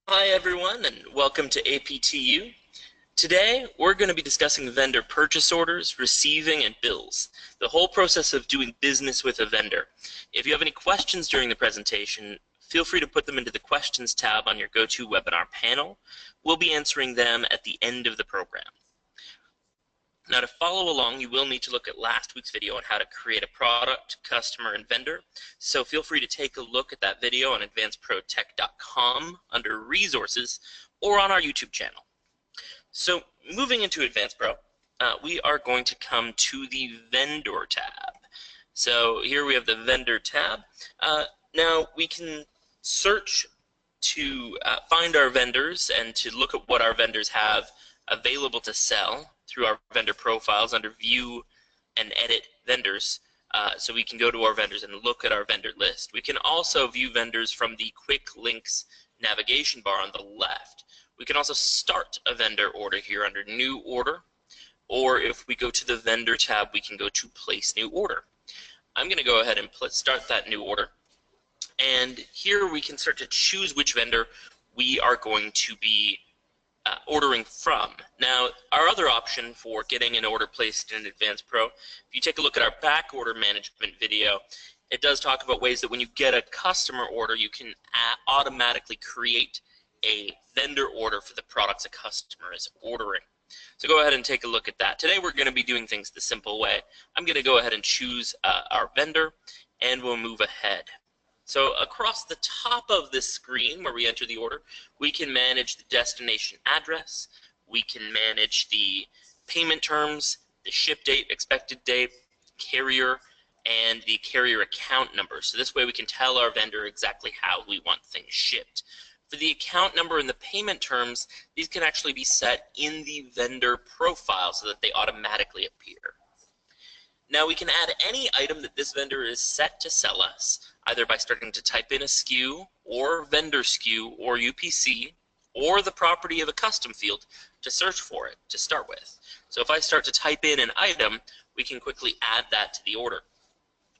Hi everyone and welcome to APTU. Today we're going to be discussing vendor purchase orders, receiving, and bills, the whole process of doing business with a vendor. If you have any questions during the presentation, feel free to put them into the questions tab on your GoToWebinar panel. We'll be answering them at the end of the program. Now, to follow along, you will need to look at last week's video on how to create a product, customer, and vendor. So feel free to take a look at that video on AdvanceProTech.com under Resources or on our YouTube channel. So moving into AdvancePro, we are going to come to the Vendor tab. So here we have the Vendor tab. Now we can search to find our vendors and to look at what our vendors have available to sell through our vendor profiles under View and Edit Vendors. So we can go to our vendors and look at our vendor list. We can also view vendors from the Quick Links navigation bar on the left. We can also start a vendor order here under New Order, or if we go to the Vendor tab, we can go to Place New Order. I'm going to go ahead and start that new order. And here we can start to choose which vendor we are going to be ordering from. Now, our other option for getting an order placed in AdvancePro, if you take a look at our back order management video, it does talk about ways that when you get a customer order, you can automatically create a vendor order for the products a customer is ordering. So go ahead and take a look at that. Today we're going to be doing things the simple way. I'm going to go ahead and choose our vendor, and we'll move ahead. So across the top of this screen where we enter the order, we can manage the destination address, we can manage the payment terms, the ship date, expected date, carrier, and the carrier account number. So this way we can tell our vendor exactly how we want things shipped. For the account number and the payment terms, these can actually be set in the vendor profile so that they automatically appear. Now we can add any item that this vendor is set to sell us, either by starting to type in a SKU, or vendor SKU, or UPC, or the property of a custom field to search for it to start with. So if I start to type in an item, we can quickly add that to the order.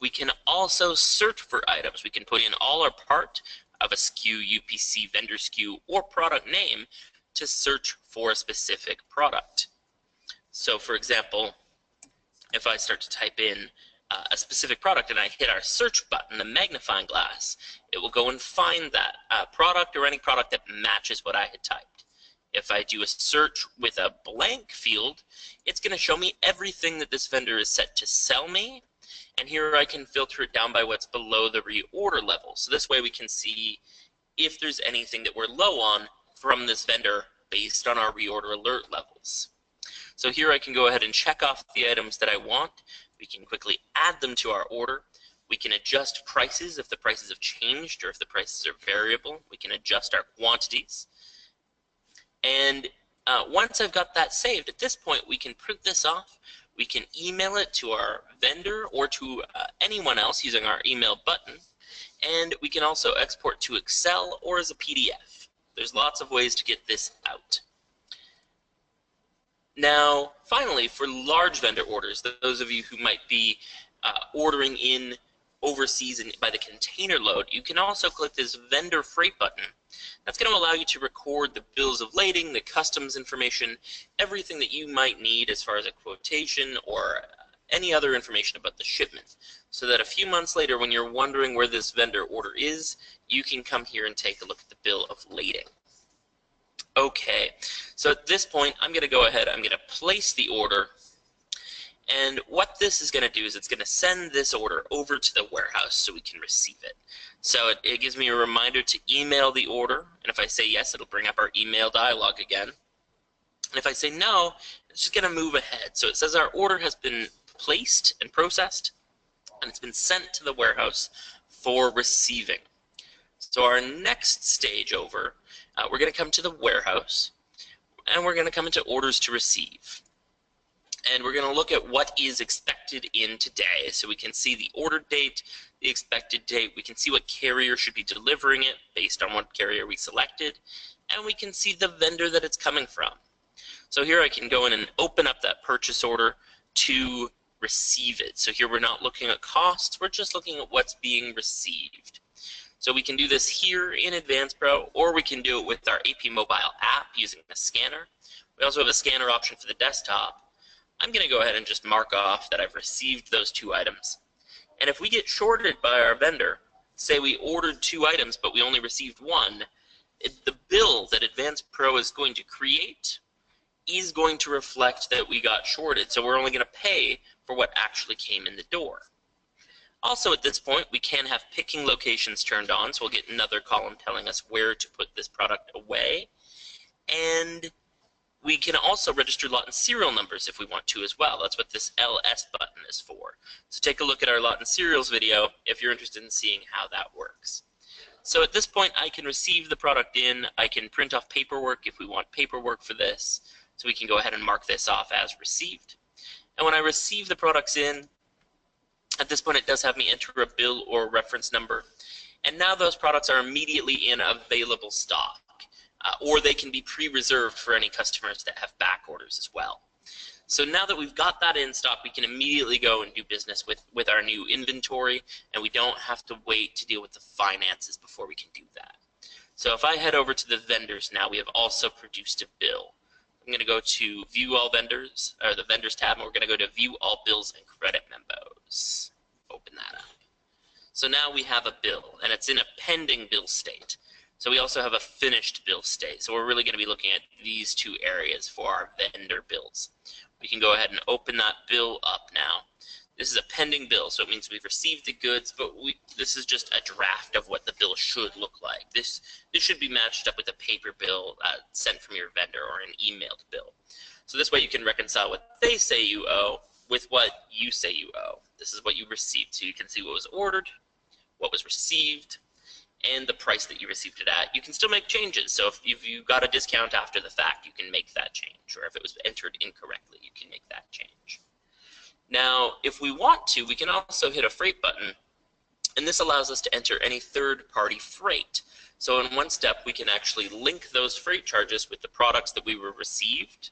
We can also search for items. We can put in all or part of a SKU, UPC, vendor SKU, or product name to search for a specific product. So for example, if I start to type in a specific product and I hit our search button, the magnifying glass, it will go and find that product or any product that matches what I had typed. If I do a search with a blank field, it's going to show me everything that this vendor is set to sell me, and here I can filter it down by what's below the reorder level. So this way we can see if there's anything that we're low on from this vendor based on our reorder alert levels. So here I can go ahead and check off the items that I want. We can quickly add them to our order. We can adjust prices if the prices have changed or if the prices are variable. We can adjust our quantities. And once I've got that saved, at this point we can print this off. We can email it to our vendor or to anyone else using our email button. And we can also export to Excel or as a PDF. There's lots of ways to get this out. Now, finally, for large vendor orders, those of you who might be ordering in overseas and by the container load, you can also click this vendor freight button. That's going to allow you to record the bills of lading, the customs information, everything that you might need as far as a quotation or any other information about the shipment, so that a few months later when you're wondering where this vendor order is, you can come here and take a look at the bill of lading. Okay, so at this point, I'm going to go ahead, I'm going to place the order, and what this is going to do is it's going to send this order over to the warehouse so we can receive it. So it gives me a reminder to email the order, and if I say yes, it'll bring up our email dialog again. And if I say no, it's just going to move ahead. So it says our order has been placed and processed, and it's been sent to the warehouse for receiving. So our next stage over, we're going to come to the warehouse, and we're going to come into orders to receive. And we're going to look at what is expected in today. So we can see the order date, the expected date. We can see what carrier should be delivering it based on what carrier we selected. And we can see the vendor that it's coming from. So here I can go in and open up that purchase order to receive it. So here we're not looking at costs. We're just looking at what's being received. So we can do this here in AdvancePro, or we can do it with our AP mobile app using a scanner. We also have a scanner option for the desktop. I'm going to go ahead and just mark off that I've received those 2 items. And if we get shorted by our vendor, say we ordered 2 items but we only received 1, the bill that AdvancePro is going to create is going to reflect that we got shorted. So we're only going to pay for what actually came in the door. Also at this point, we can have picking locations turned on, so we'll get another column telling us where to put this product away. And we can also register lot and serial numbers if we want to as well. That's what this LS button is for. So take a look at our lot and serials video if you're interested in seeing how that works. So at this point, I can receive the product in. I can print off paperwork if we want paperwork for this. So we can go ahead and mark this off as received. And when I receive the products in, at this point, it does have me enter a bill or reference number. And now those products are immediately in available stock, or they can be pre-reserved for any customers that have back orders as well. So now that we've got that in stock, we can immediately go and do business with our new inventory, and we don't have to wait to deal with the finances before we can do that. So if I head over to the vendors now, we have also produced a bill. I'm going to go to View All Vendors, or the Vendors tab, and we're going to go to View All Bills and Credit Memos. Open that up. So now we have a bill, and it's in a pending bill state. So we also have a finished bill state. So we're really going to be looking at these 2 areas for our vendor bills. We can go ahead and open that bill up now. This is a pending bill, so it means we've received the goods, but this is just a draft of what the bill should look like. This should be matched up with a paper bill sent from your vendor or an emailed bill. So this way you can reconcile what they say you owe with what you say you owe. This is what you received, so you can see what was ordered, what was received, and the price that you received it at. You can still make changes, so if you got a discount after the fact, you can make that change, or if it was entered incorrectly, you can make that change. Now, if we want to, we can also hit a freight button, and this allows us to enter any third-party freight. So in one step, we can actually link those freight charges with the products that we were received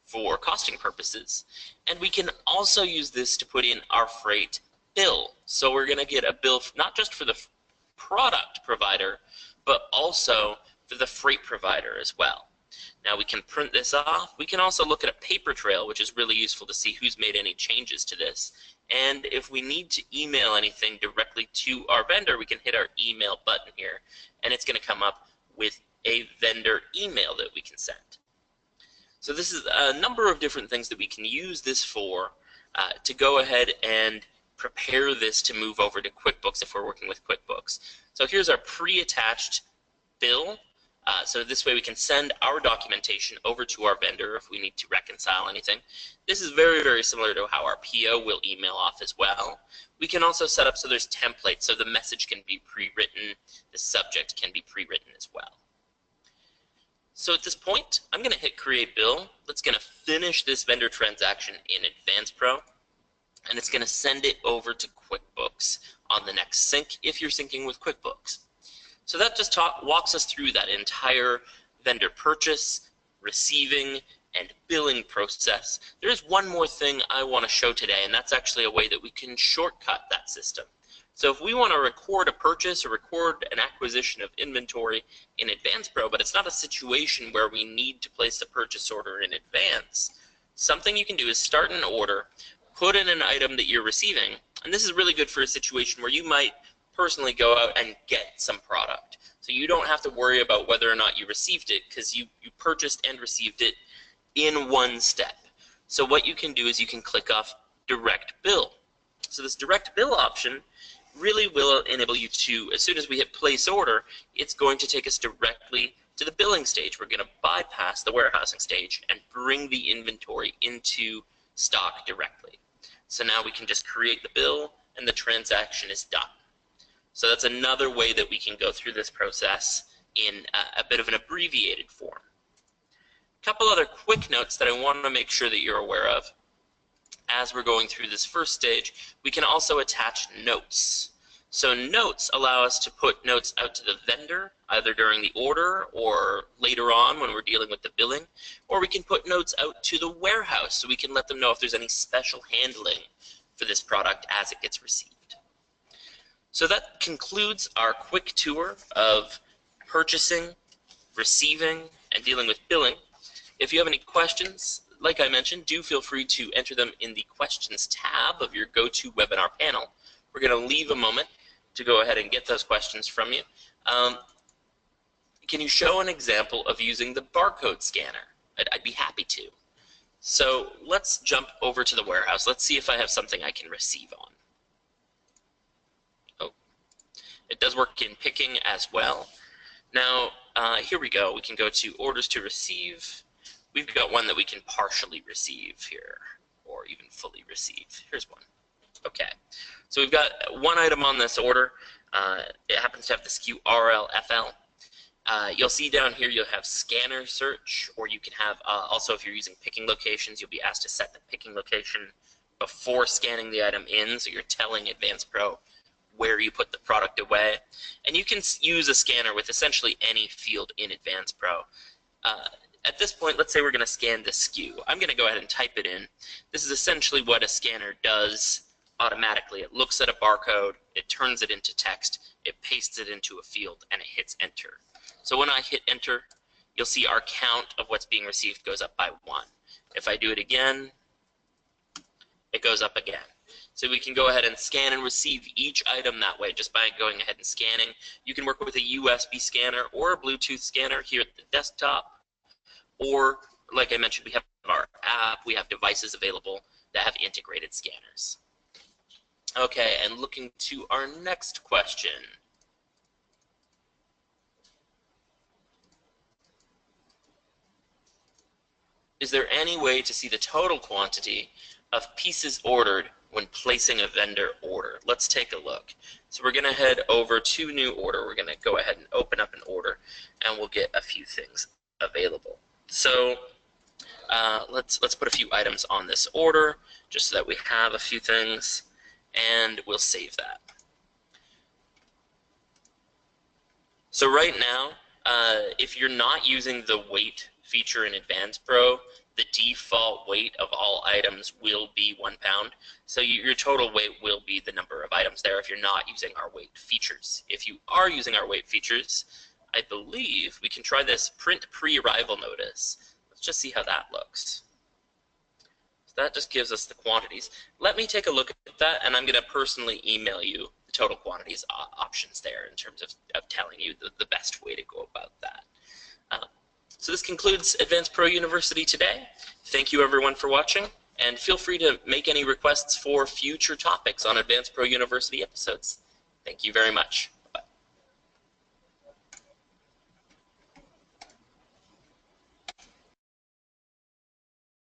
for costing purposes, and we can also use this to put in our freight bill. So we're going to get a bill not just for the product provider, but also for the freight provider as well. Now we can print this off. We can also look at a paper trail, which is really useful to see who's made any changes to this. And if we need to email anything directly to our vendor, we can hit our email button here, and it's going to come up with a vendor email that we can send. So this is a number of different things that we can use this for to go ahead and prepare this to move over to QuickBooks if we're working with QuickBooks. So here's our pre-attached bill. So this way we can send our documentation over to our vendor if we need to reconcile anything. This is very, very similar to how our PO will email off as well. We can also set up so there's templates, so the message can be pre-written, the subject can be pre-written as well. So at this point, I'm going to hit Create Bill. That's going to finish this vendor transaction in AdvancePro, and it's going to send it over to QuickBooks on the next sync if you're syncing with QuickBooks. So that just walks us through that entire vendor purchase, receiving, and billing process. There is one more thing I want to show today, and that's actually a way that we can shortcut that system. So if we want to record a purchase or record an acquisition of inventory in AdvancePro, but it's not a situation where we need to place a purchase order in advance, something you can do is start an order, put in an item that you're receiving, and this is really good for a situation where you might personally go out and get some product. So you don't have to worry about whether or not you received it because you purchased and received it in one step. So what you can do is you can click off Direct Bill. So this Direct Bill option really will enable you to, as soon as we hit Place Order, it's going to take us directly to the billing stage. We're going to bypass the warehousing stage and bring the inventory into stock directly. So now we can just create the bill and the transaction is done. So that's another way that we can go through this process in a bit of an abbreviated form. A couple other quick notes that I want to make sure that you're aware of. As we're going through this first stage, we can also attach notes. So notes allow us to put notes out to the vendor, either during the order or later on when we're dealing with the billing, or we can put notes out to the warehouse so we can let them know if there's any special handling for this product as it gets received. So that concludes our quick tour of purchasing, receiving, and dealing with billing. If you have any questions, like I mentioned, do feel free to enter them in the questions tab of your GoToWebinar panel. We're going to leave a moment to go ahead and get those questions from you. Can you show an example of using the barcode scanner? I'd be happy to. So let's jump over to the warehouse. Let's see if I have something I can receive on. Oh, it does work in picking as well. Now, here we go. We can go to orders to receive. We've got one that we can partially receive here, or even fully receive. Here's one. Okay, so we've got one item on this order. It happens to have the SKU RLFL. You'll see down here you'll have scanner search, or you can have, also if you're using picking locations, you'll be asked to set the picking location before scanning the item in, so you're telling AdvancePro where you put the product away. And you can use a scanner with essentially any field in AdvancePro. At this point, let's say we're going to scan the SKU. I'm going to go ahead and type it in. This is essentially what a scanner does automatically. It looks at a barcode, it turns it into text, it pastes it into a field, and it hits enter. So when I hit enter, you'll see our count of what's being received goes up by 1. If I do it again, it goes up again. So we can go ahead and scan and receive each item that way just by going ahead and scanning. You can work with a USB scanner or a Bluetooth scanner here at the desktop. Or, like I mentioned, we have our app, we have devices available that have integrated scanners. Okay, and looking to our next question. Is there any way to see the total quantity of pieces ordered when placing a vendor order? Let's take a look. So we're going to head over to new order. We're going to go ahead and open up an order, and we'll get a few things available. So let's put a few items on this order just so that we have a few things, and we'll save that. So right now, if you're not using the weight feature in AdvancePro, the default weight of all items will be 1 pound. So your total weight will be the number of items there if you're not using our weight features. If you are using our weight features, I believe we can try this print pre-arrival notice. Let's just see how that looks. So that just gives us the quantities. Let me take a look at that, and I'm going to personally email you the total quantities options there in terms of telling you the best way to go about that. So this concludes AdvancePro University today. Thank you everyone for watching, and feel free to make any requests for future topics on AdvancePro University episodes. Thank you very much.